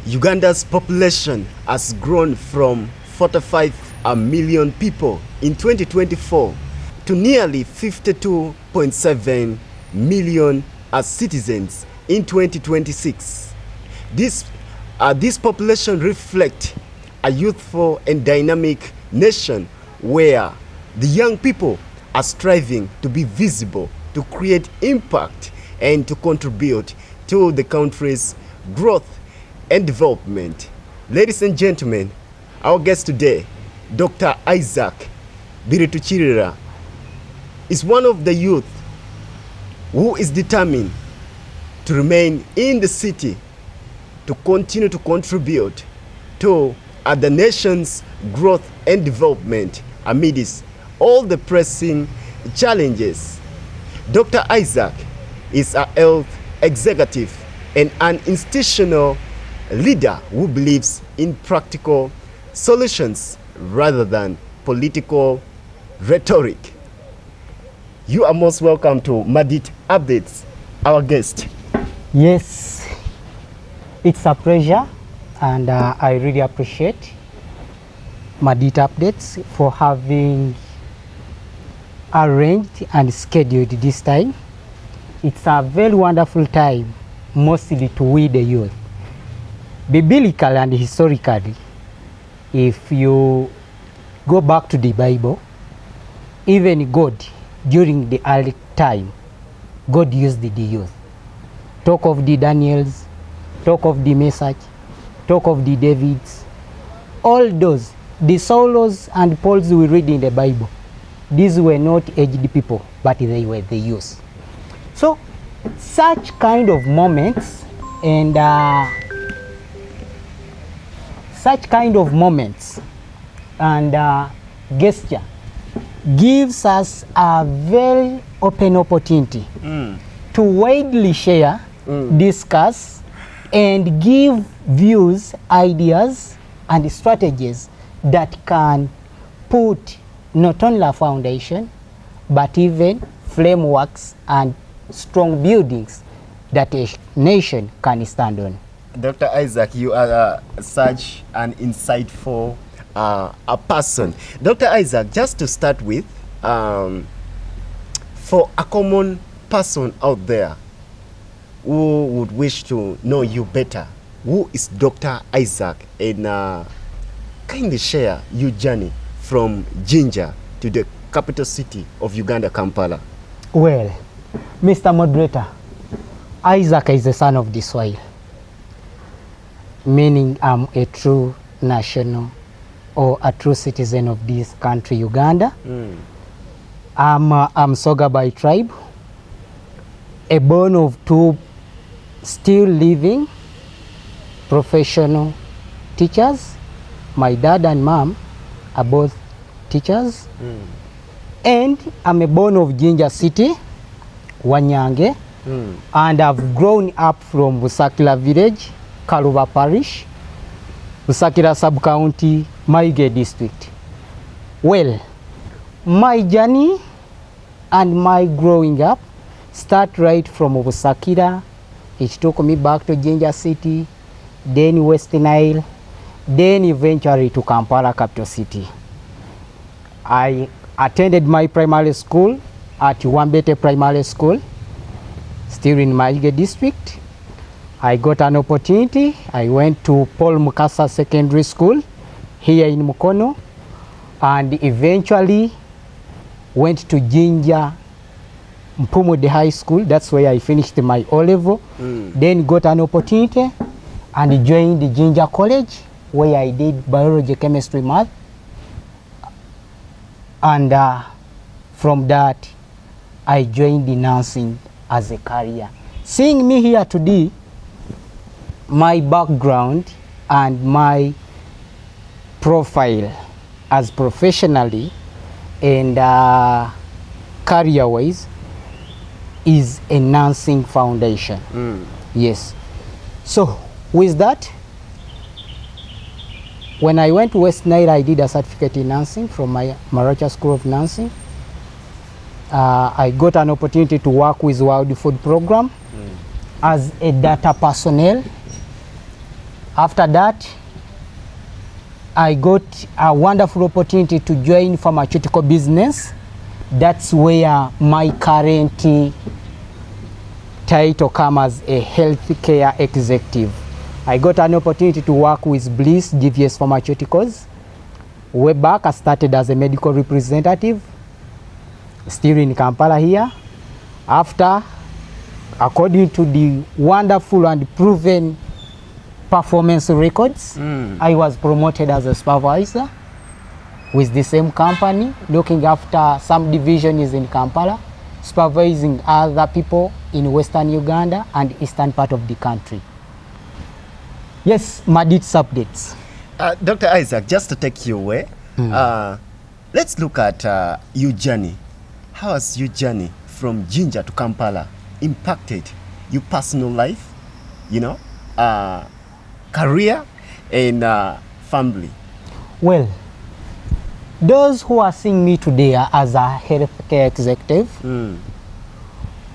Uganda's population has grown from 45 million people in 2024 to nearly 52.7 million as citizens in 2026. This population reflects a youthful and dynamic nation where the young people are striving to be visible, to create impact, and to contribute to the country's growth and development. Ladies and gentlemen, our guest today, Dr. Isaac Biritukirirra, is one of the youth who is determined to remain in the city to continue to contribute to the nation's growth and development amidst all the pressing challenges. Dr. Isaac is a health executive and an institutional leader who believes in practical solutions rather than political rhetoric. You are most welcome to Madit Updates, our guest. Yes, it's a pleasure, and I really appreciate Madit Updates for having arranged and scheduled this time. It's a very wonderful time, mostly to we the youth. Biblically and historically, if you go back to the Bible, even God, during the early time, God used the youth. Talk of the Daniels, talk of the Meshach, talk of the Davids, all those, the Saulos and Pauls we read in the Bible, these were not aged people, but they were the youth. So, such kind of moments and gesture gives us a very open opportunity to widely share, discuss, and give views, ideas, and strategies that can put not only a foundation, but even frameworks and strong buildings that a nation can stand on. Dr. Isaac, you are such an insightful a person. Dr. Isaac, just to start with, for a common person out there who would wish to know you better, who is Dr. Isaac, and kindly share your journey from Jinja to the capital city of Uganda, Kampala. Well, Mr. Moderator, Isaac is the son of the soil, meaning I'm a true national or a true citizen of this country, Uganda. I'm Soga by tribe, a born of two still living professional teachers. My dad and mom are both teachers. And I'm a born of Jinja City, Wanyange, and I've grown up from Busakira village, Kaluba parish, Busakira sub-county, Mayuge district. Well, my journey and my growing up start right from Busakira. It took me back to Jinja City, then West Nile, then eventually to Kampala, capital city. I attended my primary school at Wambete Primary School, still in Mayuge district. I got an opportunity. I went to Paul Mukasa Secondary School here in Mukono, and eventually went to Jinja Mpumude High School. That's where I finished my O-level. Then got an opportunity and joined the Jinja College, where I did biology, chemistry, math. And from that, I joined the nursing as a career. Seeing me here today, my background and my profile as professionally and career-wise is a nursing foundation. Yes. So with that, when I went to West Nile, I did a certificate in nursing from my Maracha School of Nursing. I got an opportunity to work with World Food Program as a data personnel After that, I got a wonderful opportunity to join pharmaceutical business. That's where my current title comes as a healthcare executive. I got an opportunity to work with Bliss GVS Pharmaceuticals. Way back, I started as a medical representative, still in Kampala here. After, according to the wonderful and proven performance records, I was promoted as a supervisor with the same company, looking after some divisions in Kampala, supervising other people in Western Uganda and eastern part of the country. Yes, Madit's updates. Dr. Isaac, just to take you away, let's look at your journey. How has your journey from Jinja to Kampala impacted your personal life, career and family? Well, those who are seeing me today as a healthcare executive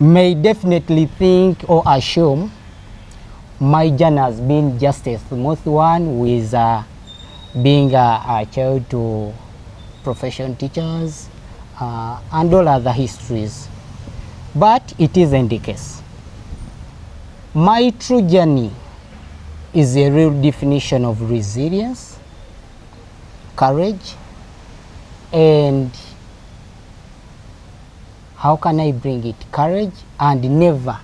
may definitely think or assume my journey has been just a smooth one with being a child to professional teachers and all other histories. But it isn't the case. My true journey is a real definition of resilience, courage, and how can I bring it? Courage and never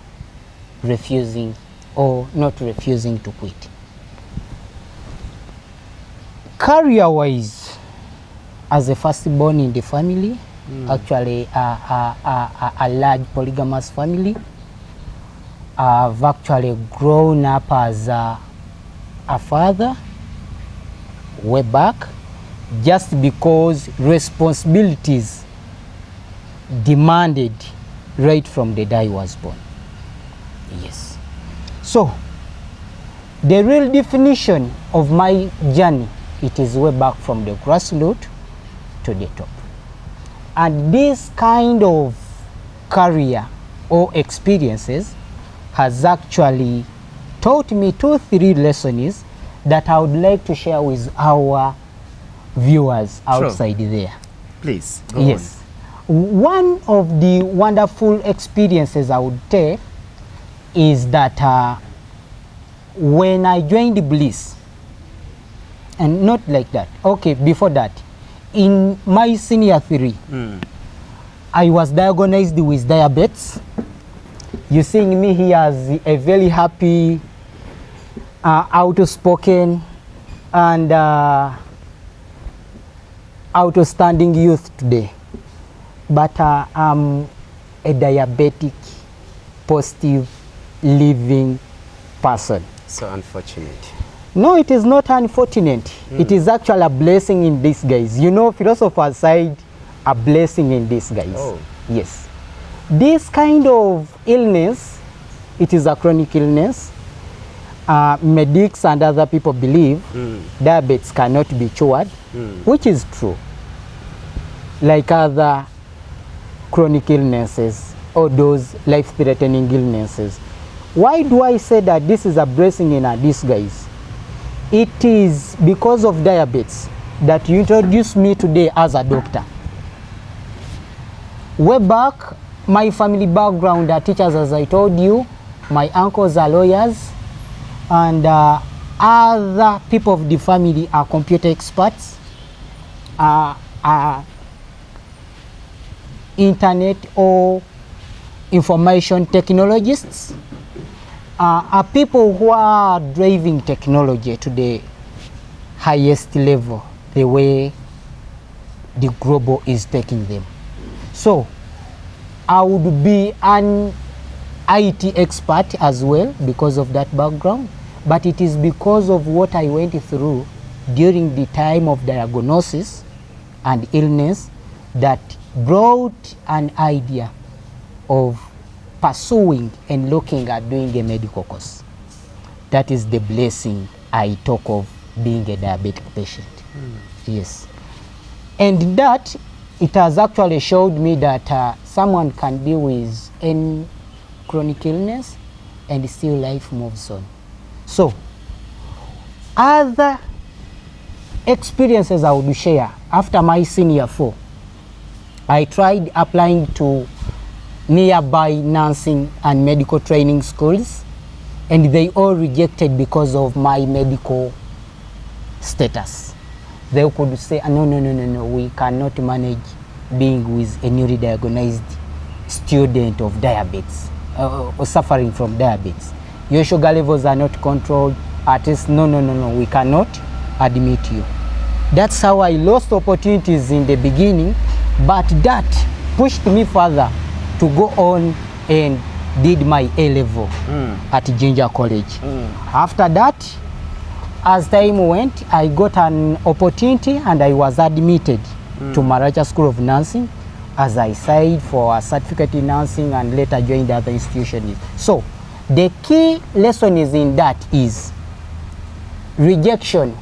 refusing or not refusing to quit. Career-wise, as a firstborn in the family, actually a large polygamous family, I've actually grown up as a father way back, just because responsibilities demanded right from the day I was born. Yes. So, the real definition of my journey, it is way back from the grassroots to the top. And this kind of career or experiences has actually taught me 2-3 lessons that I would like to share with our viewers outside there. Please, go yes. One of the wonderful experiences I would tell is that when I joined Bliss, and not like that, okay, before that, in my senior 3, I was diagnosed with diabetes. You're seeing me here as a very happy, outspoken, and outstanding youth today. But I'm a diabetic, positive, living person. So unfortunate. No, it is not unfortunate. It is actually a blessing in disguise. You know, philosophers side, a blessing in disguise. Oh. Yes. This kind of illness, it is a chronic illness. Medics and other people believe diabetes cannot be cured, which is true. Like other chronic illnesses or those life-threatening illnesses. Why do I say that this is a blessing in a disguise? It is because of diabetes that you introduced me today as a doctor. Way back, my family background are teachers, as I told you. My uncles are lawyers, and other people of the family are computer experts, internet or information technologists, are people who are driving technology to the highest level, the way the global is taking them. So I would be an IT expert as well because of that background, but it is because of what I went through during the time of diagnosis and illness that brought an idea of pursuing and looking at doing a medical course. That is the blessing I talk of being a diabetic patient. Yes. And that, it has actually showed me that someone can deal with any chronic illness and still life moves on. So, Other experiences I would share after my senior 4, I tried applying to nearby nursing and medical training schools, and they all rejected because of my medical status. They could say, no, we cannot manage being with a newly diagnosed student of diabetes or suffering from diabetes. Your sugar levels are not controlled. At least, no, we cannot admit you. That's how I lost opportunities in the beginning, but that pushed me further to go on and did my A-level at Ginger College. After that, as time went, I got an opportunity and I was admitted to Maracha School of Nursing as I signed for a certificate in nursing and later joined other institutions. So the key lesson is in that is rejection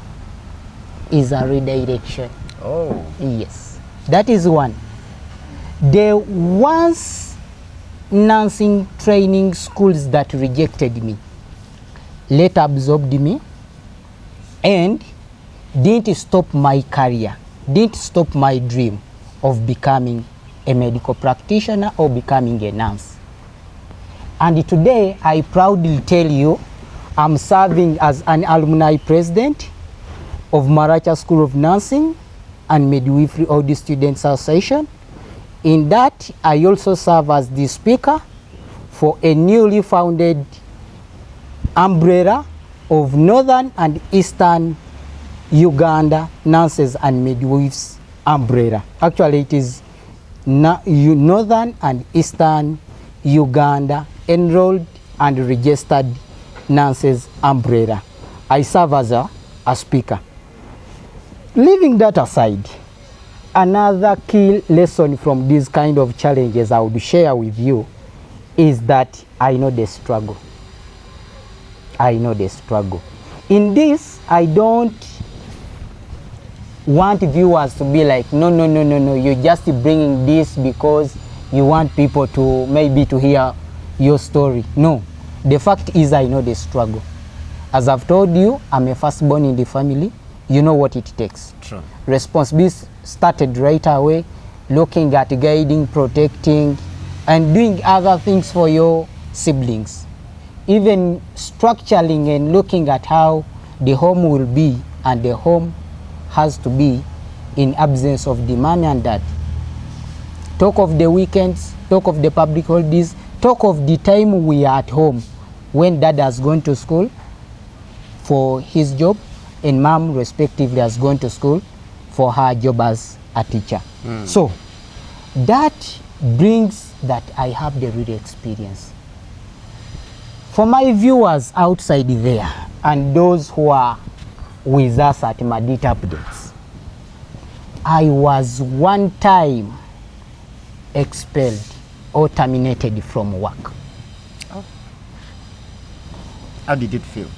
is a redirection. Oh. Yes, that is one. The once nursing training schools that rejected me later absorbed me and didn't stop my career, didn't stop my dream of becoming a medical practitioner or becoming a nurse. And today I proudly tell you I'm serving as an alumni president of Maracha School of Nursing and Midwifery Audi Students Association. In that, I also serve as the speaker for a newly founded umbrella of Northern and Eastern Uganda Nurses and Midwives umbrella. Actually, it is Northern and Eastern Uganda enrolled and registered nurses umbrella. I serve as a speaker. Leaving that aside, another key lesson from these kind of challenges I would share with you is that I know the struggle. I know the struggle. In this, I don't want viewers to be like, no, you're just bringing this because you want people to maybe to hear your story. No, the fact is I know the struggle. As I've told you, I'm a firstborn in the family. You know what it takes. True. Responsibility started right away, looking at guiding, protecting, and doing other things for your siblings. Even structuring and looking at how the home will be, and the home has to be in absence of the mom and dad. Talk of the weekends, talk of the public holidays, talk of the time we are at home when dad has gone to school for his job and mom respectively has gone to school for her job as a teacher. So that brings that I have the real experience. For my viewers outside there and those who are with us at Madita Updates, I was one time expelled or terminated from work. Oh. How did it feel?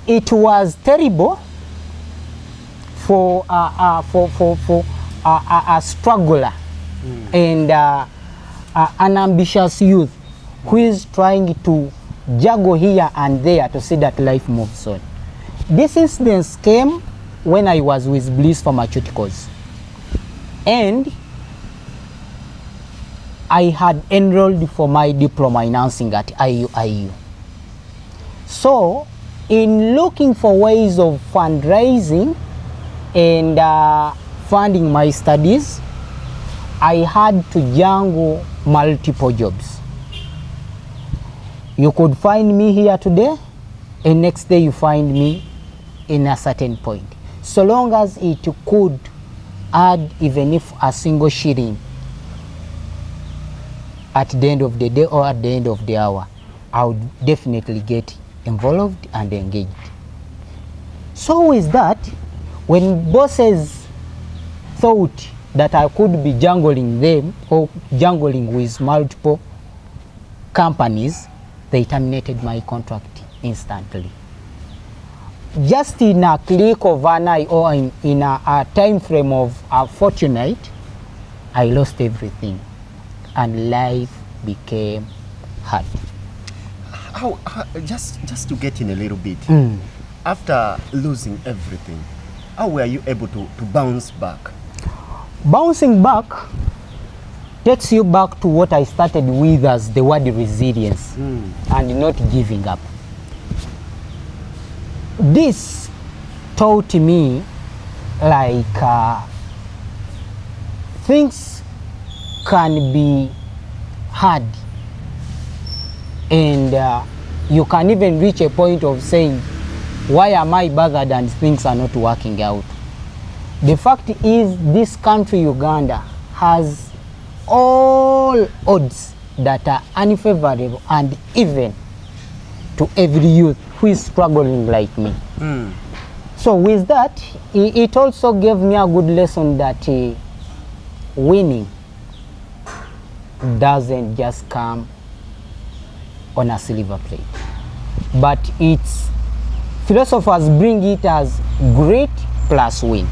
It was terrible for a struggler and an ambitious youth who is trying to juggle here and there to see that life moves on. This incident came when I was with Bliss Pharmaceuticals, and I had enrolled for my diploma in nursing at IU. So, in looking for ways of fundraising and funding my studies, I had to juggle multiple jobs. You could find me here today, and next day you find me in a certain point. So long as it could add even if a single shilling at the end of the day or at the end of the hour, I would definitely get involved and engaged. So with that, when bosses thought that I could be jungling them or jungling with multiple companies, they terminated my contract instantly. Just in a click of an eye or in a time frame of a fortnight, I lost everything and life became hard. Just to get in a little bit, After losing everything, how were you able to bounce back? Bouncing back takes you back to what I started with as the word resilience and not giving up. This taught me like things can be hard, and you can even reach a point of saying, why am I bothered and things are not working out? The fact is, this country, Uganda, has all odds that are unfavorable and even to every youth who is struggling like me. So with that, it also gave me a good lesson that winning doesn't just come on a silver plate, but it's philosophers bring it as grit plus win.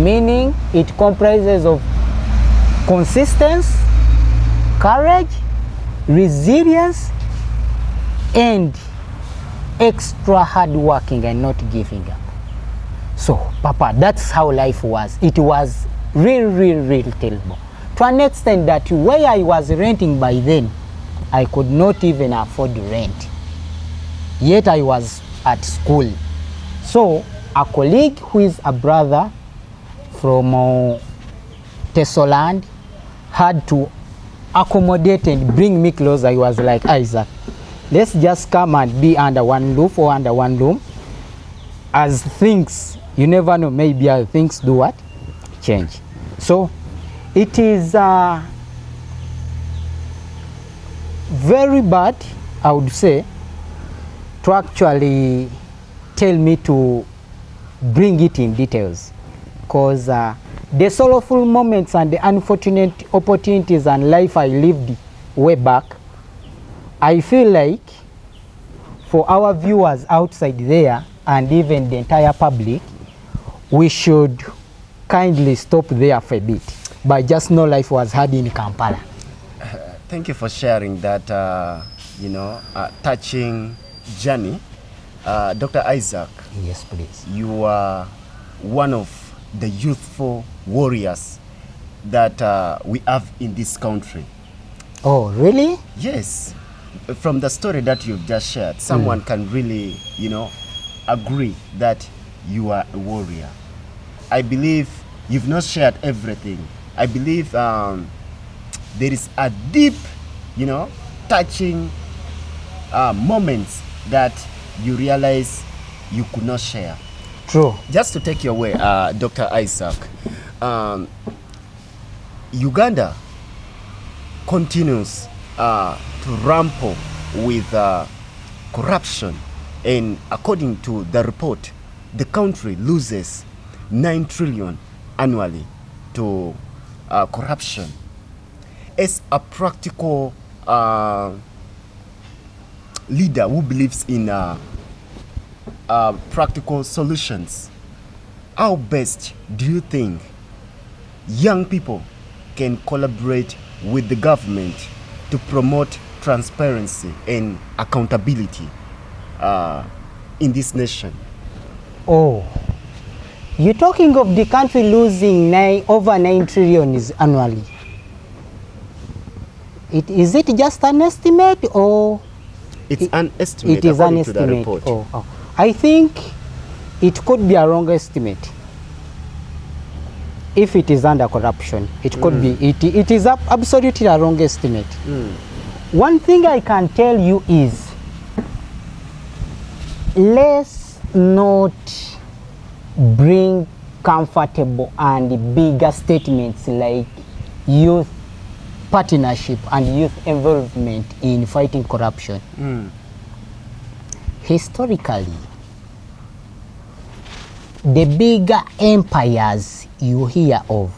Meaning it comprises of consistency, courage, resilience, and extra hard working and not giving up. So, Papa, that's how life was. It was real terrible. To an extent that where I was renting by then, I could not even afford rent. Yet I was at school. So, a colleague who is a brother from Tesoland had to accommodate and bring me closer. I was like, Isaac, let's just come and be under one roof or under one room. As things, you never know, maybe things do what? Change. So it is very bad, I would say, to actually tell me to bring it in details, because the sorrowful moments and the unfortunate opportunities and life I lived way back, I feel like for our viewers outside there and even the entire public, we should kindly stop there for a bit. But just know life was hard in Kampala. Thank you for sharing that, touching journey. Dr. Isaac. Yes, please. You are one of the youthful warriors that we have in this country. Oh, really? Yes. From the story that you've just shared, someone can really, agree that you are a warrior. I believe you've not shared everything. I believe there is a deep, touching moments that you realize you could not share. True. Just to take your way, Dr. Isaac, Uganda continues to rample with corruption, and according to the report, the country loses 9 trillion annually to corruption. As a practical leader who believes in practical solutions, how best do you think young people can collaborate with the government to promote transparency and accountability in this nation? Oh, you're talking of the country losing over 9 trillion annually. Is it just an estimate, or? It's an estimate. It is an estimate. To the report. Oh. I think it could be a wrong estimate. If it is under corruption, it could be. It is absolutely a wrong estimate. One thing I can tell you is, let's not bring comfortable and bigger statements like youth partnership and youth involvement in fighting corruption. Historically, the bigger empires you hear of,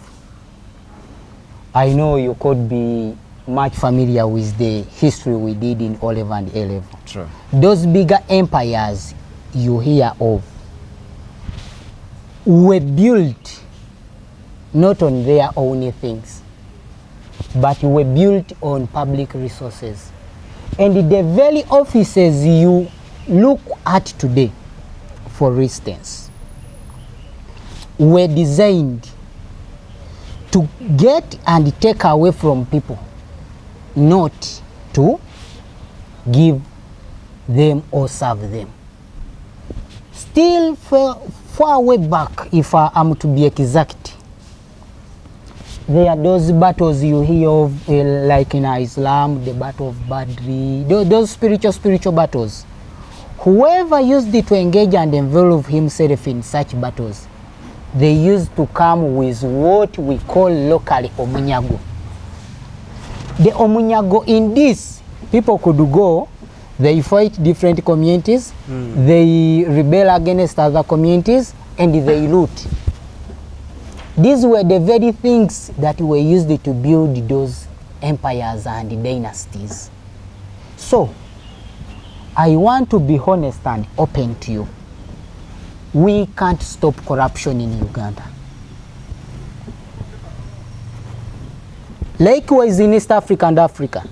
I know you could be much familiar with the history we did in O-level and A-level. True. Those bigger empires you hear of were built not on their own things, but were built on public resources. And the very offices you look at today, for instance, were designed to get and take away from people, not to give them or serve them. Still far way back, if I am to be exact, there are those battles you hear of, like in Islam, the battle of Badri, those spiritual battles. Whoever used it to engage and involve himself in such battles, they used to come with what we call locally omunyago. The omunyago in this, people could go, they fight different communities, they rebel against other communities, and they loot. These were the very things that were used to build those empires and dynasties. So, I want to be honest and open to you. We can't stop corruption in Uganda. Likewise in East Africa and Africa,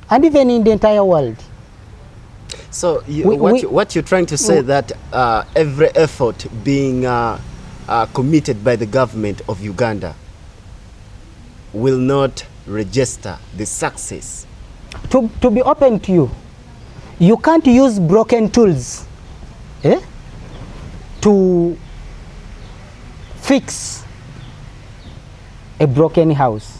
and even in the entire world. So what you're trying to say that every effort being committed by the government of Uganda will not register the success? To be open to you, you can't use broken tools to fix a broken house.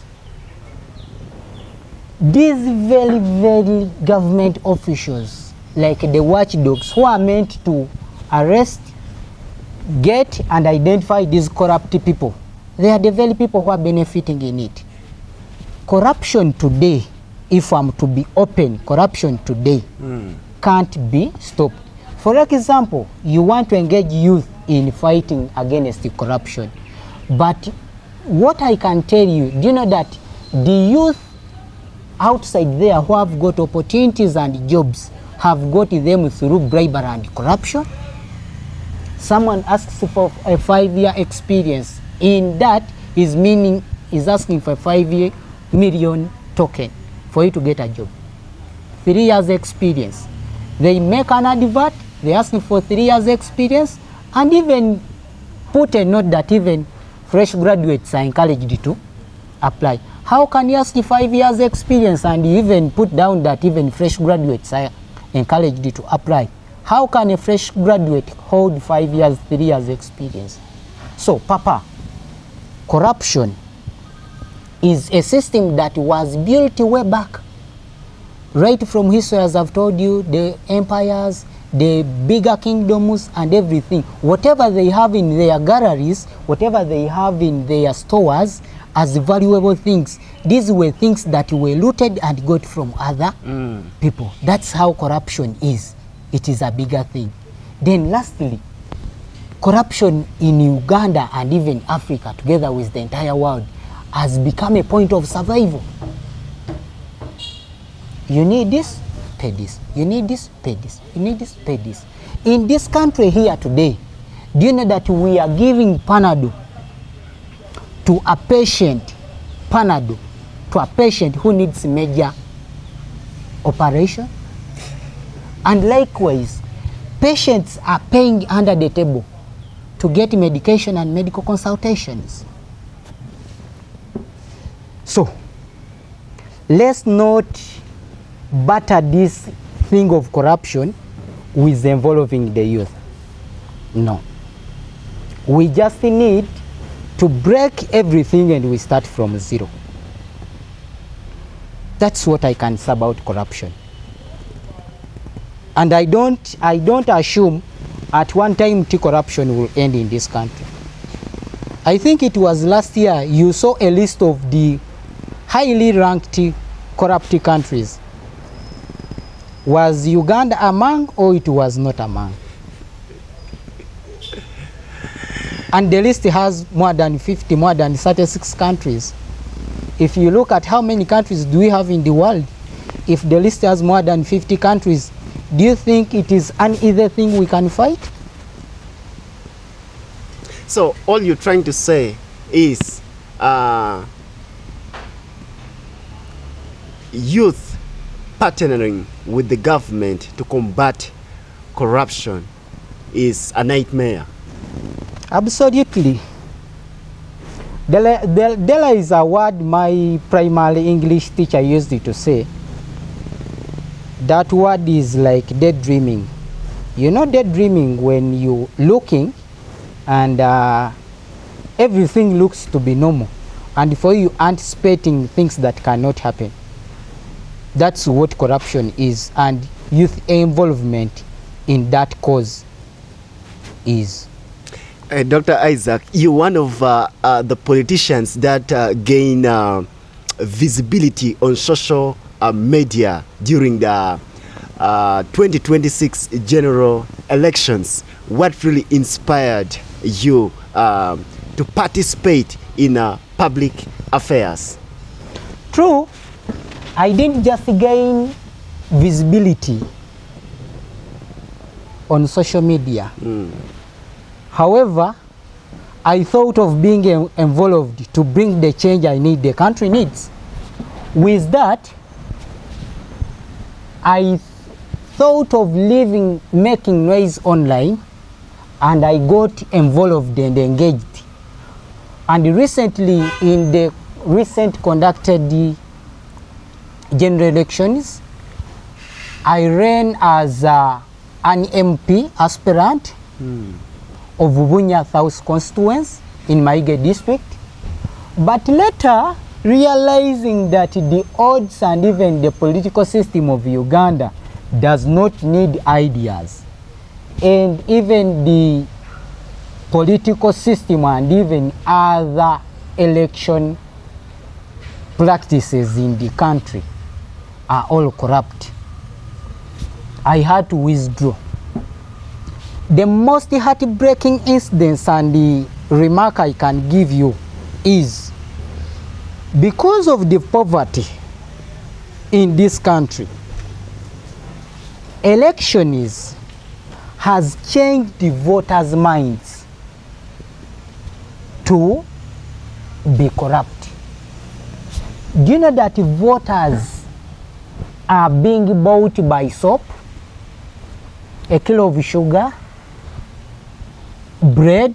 These very government officials, like the watchdogs, who are meant to arrest, get and identify these corrupt people, they are the very people who are benefiting in it. Corruption today, if I'm to be open, corruption today can't be stopped. For example, you want to engage youth in fighting against the corruption, but what I can tell you, do you know that the youth outside there who have got opportunities and jobs have got them through bribery and corruption? Someone asks for a 5-year experience. In that is meaning is asking for a 5 million token for you to get a job. 3 years experience. They make an advert, they asking for 3 years experience, and even put a note that even fresh graduates are encouraged to apply. How can you ask 5 years experience and even put down that even fresh graduates are encouraged to apply? How can a fresh graduate hold 5 years, 3 years experience? So, Papa, corruption is a system that was built way back. Right from history, as I've told you, the empires, the bigger kingdoms and everything, whatever they have in their galleries, whatever they have in their stores as valuable things, these were things that were looted and got from other people. That's how corruption is. It is a bigger thing. Then lastly, corruption in Uganda and even Africa, together with the entire world, has become a point of survival. You need this, pay this. You need this, pay this. You need this, pay this. In this country here today, do you know that we are giving Panadol to a patient, Panadol to a patient who needs major operation? And likewise, patients are paying under the table to get medication and medical consultations. So, let's not batter this thing of corruption with involving the youth. No. We just need to break everything and we start from zero. That's what I can say about corruption. And I don't assume at one time corruption will end in this country. I think it was last year you saw a list of the highly ranked corrupt countries. Was Uganda among, or it was not among? And the list has more than 50, more than 36 countries. If you look at how many countries do we have in the world, if the list has more than 50 countries, do you think it is an easy thing we can fight? So all you're trying to say is youth partnering with the government to combat corruption is a nightmare. Absolutely. There is a word my primary English teacher used to say. That word is like daydreaming. You know daydreaming when you looking and everything looks to be normal, and for you anticipating things that cannot happen. That's what corruption is, and youth involvement in that cause is. Dr. Isaac, you're one of the politicians that gain visibility on social media during the 2026 general elections. What really inspired you to participate in public affairs? True, I didn't just gain visibility on social media. However, I thought of being involved to bring the change the country needs. With that, I thought of making noise online, and I got involved and engaged. And recently, in the recent conducted general elections, I ran as an MP aspirant of Bubunya South constituency in Maige district, but later realizing that the odds and even the political system of Uganda does not need ideas, and even the political system and even other election practices in the country are all corrupt, I had to withdraw. The most heartbreaking incidents and the remark I can give you is because of the poverty in this country, elections has changed the voters' minds to be corrupt. Do you know that voters are being bought by soap, a kilo of sugar, bread,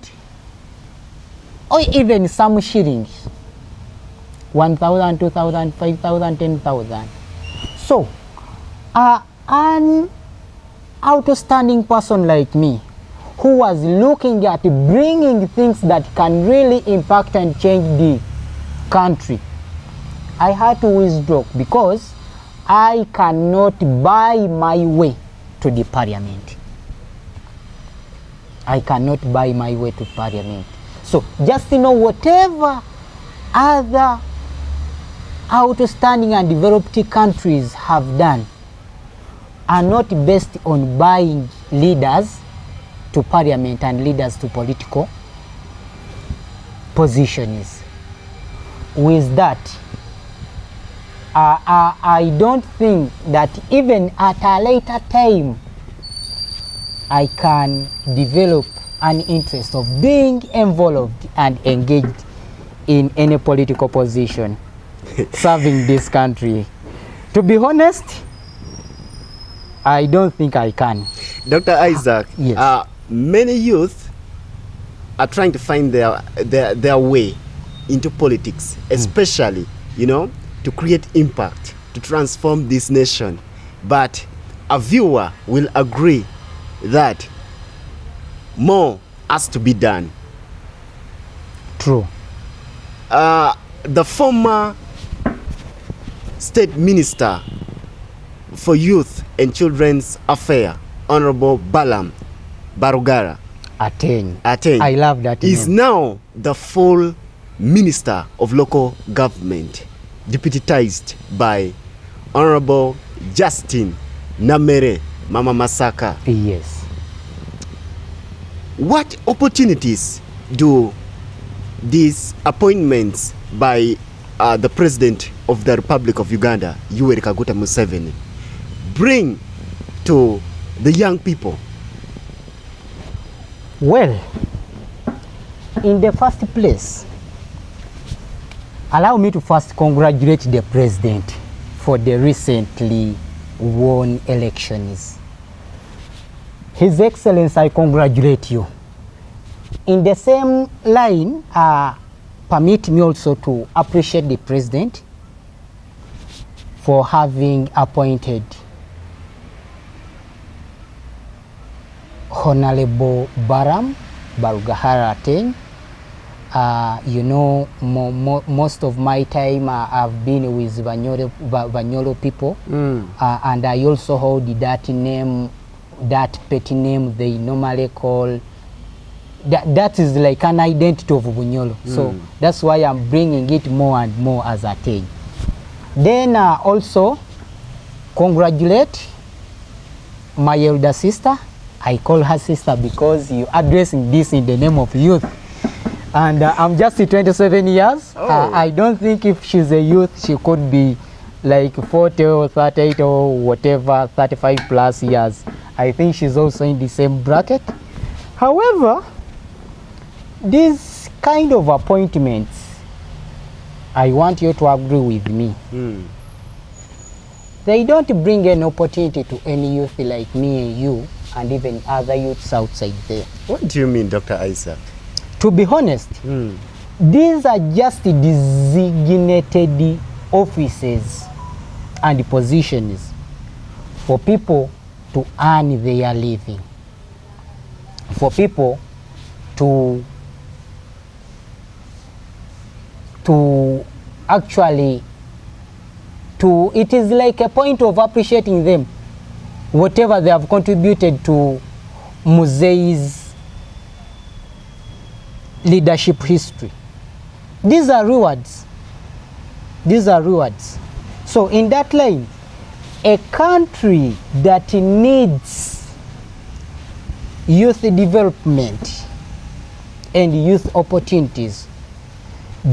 or even some shillings, 1,000, 2,000, 5,000, 10,000. So, an outstanding person like me, who was looking at bringing things that can really impact and change the country, I had to withdraw because I cannot buy my way to the parliament. I cannot buy my way to parliament. So just whatever other outstanding and developed countries have done are not based on buying leaders to parliament and leaders to political positions. With that, I don't think that even at a later time I can develop an interest of being involved and engaged in any political position serving this country. To be honest, I don't think I can. Dr. Isaac, yes. Many youth are trying to find their way into politics, especially, to create impact, to transform this nation. But a viewer will agree that more has to be done. True. The former State Minister for Youth and Children's Affairs, Honorable Balam Barugara, Attain. I love that is name. now the full Minister of Local Government, deputized by Honorable Justin Namere Mama Masaka. Yes. What opportunities do these appointments by the President of the Republic of Uganda, Yoweri Kaguta Museveni, bring to the young people? Well, in the first place, allow me to first congratulate the President for the recently won elections. His Excellency, I congratulate you. In the same line, permit me also to appreciate the President for having appointed Honorable Baram Balgahara Ateng. You know, most of my time I've been with Banyoro people, and I also hold that name, that petty name they normally call. That is like an identity of Bunyolo. So that's why I'm bringing it more and more as a thing. Then also congratulate my elder sister. I call her sister because you're addressing this in the name of youth. And I'm just 27 years. I don't think if she's a youth, she could be like 40 or 38 or whatever, 35 plus years. I think she's also in the same bracket. However, these kind of appointments, I want you to agree with me. They don't bring an opportunity to any youth like me and you and even other youths outside there. What do you mean, Dr. Isaac? To be honest, these are just designated offices and positions for people to earn their living, for people to actually, it is like a point of appreciating them, whatever they have contributed to Musei's leadership history. These are rewards. These are rewards. So in that line, a country that needs youth development and youth opportunities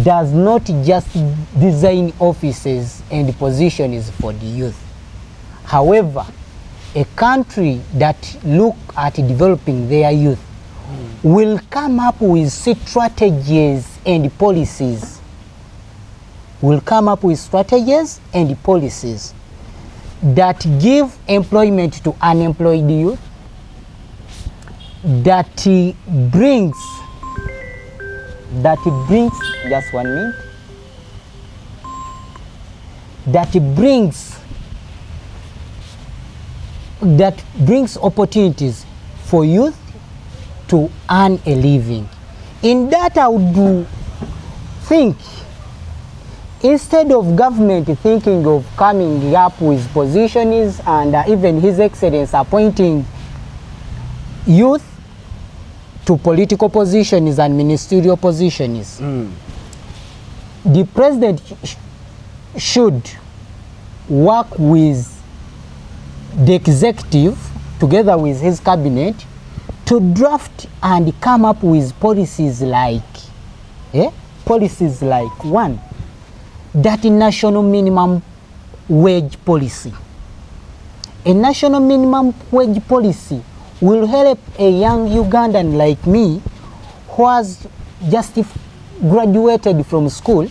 does not just design offices and positions for the youth. However, a country that look at developing their youth will come up with strategies and policies. Will come up with strategies and policies that give employment to unemployed youth, that brings, just 1 minute, that brings opportunities for youth to earn a living. In that, I would think, instead of government thinking of coming up with positions and even His Excellency appointing youth to political positions and ministerial positions, the President should work with the executive together with his cabinet to draft and come up with policies like, one, that national minimum wage policy. A national minimum wage policy will help a young Ugandan like me who has just graduated from school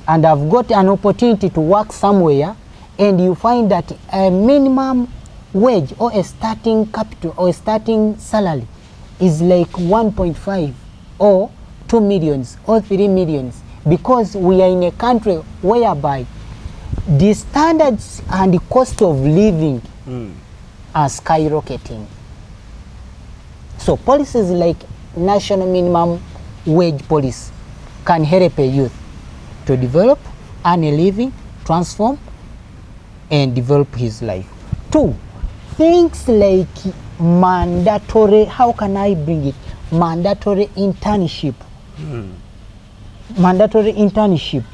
and have got an opportunity to work somewhere, and you find that a minimum wage or a starting capital or a starting salary is like 1.5 or 2 millions or 3 millions, because we are in a country whereby the standards and the cost of living are skyrocketing. So policies like national minimum wage policy can help a youth to develop, earn a living, transform, and develop his life. 2, things like mandatory, how can I bring it? Mandatory internship. Mandatory internship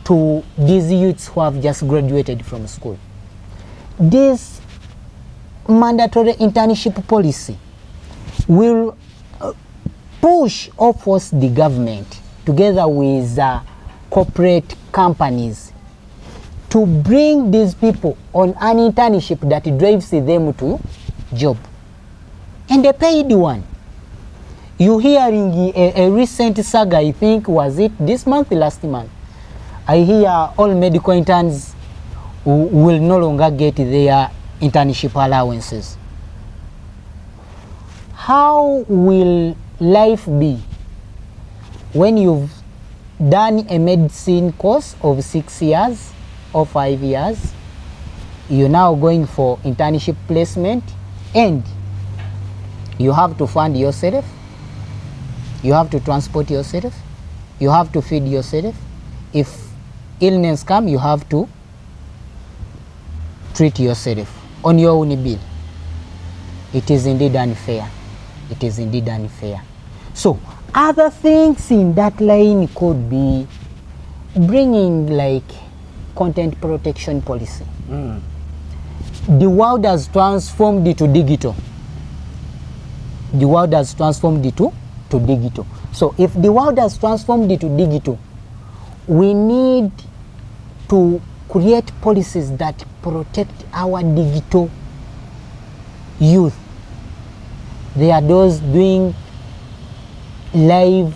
to these youths who have just graduated from school. This mandatory internship policy will push or force the government together with corporate companies to bring these people on an internship that drives them to job, and a paid one. You hearing a recent saga, I think, was it this month, last month? I hear all medical interns will no longer get their internship allowances. how will life be when you've done a medicine course of 6 years or 5 years? You're now going for internship placement and you have to fund yourself, you have to transport yourself, you have to feed yourself. If illness come, you have to treat yourself on your own bill. It is indeed unfair. It is indeed unfair. So other things in that line could be bringing like content protection policy. The world has transformed it to digital. The world has transformed it to digital. So if the world has transformed it to digital, we need to create policies that protect our digital youth. There are those doing live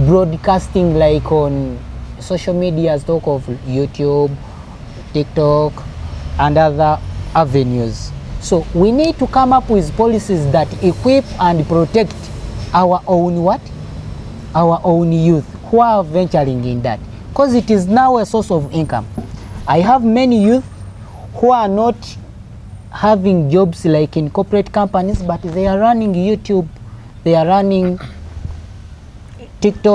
broadcasting like on social media, talk of YouTube, TikTok, and other avenues. So we need to come up with policies that equip and protect our own what? Our own youth who are venturing in that, because it is now a source of income. I have many youth who are not having jobs like in corporate companies, but they are running YouTube, they are running TikTok,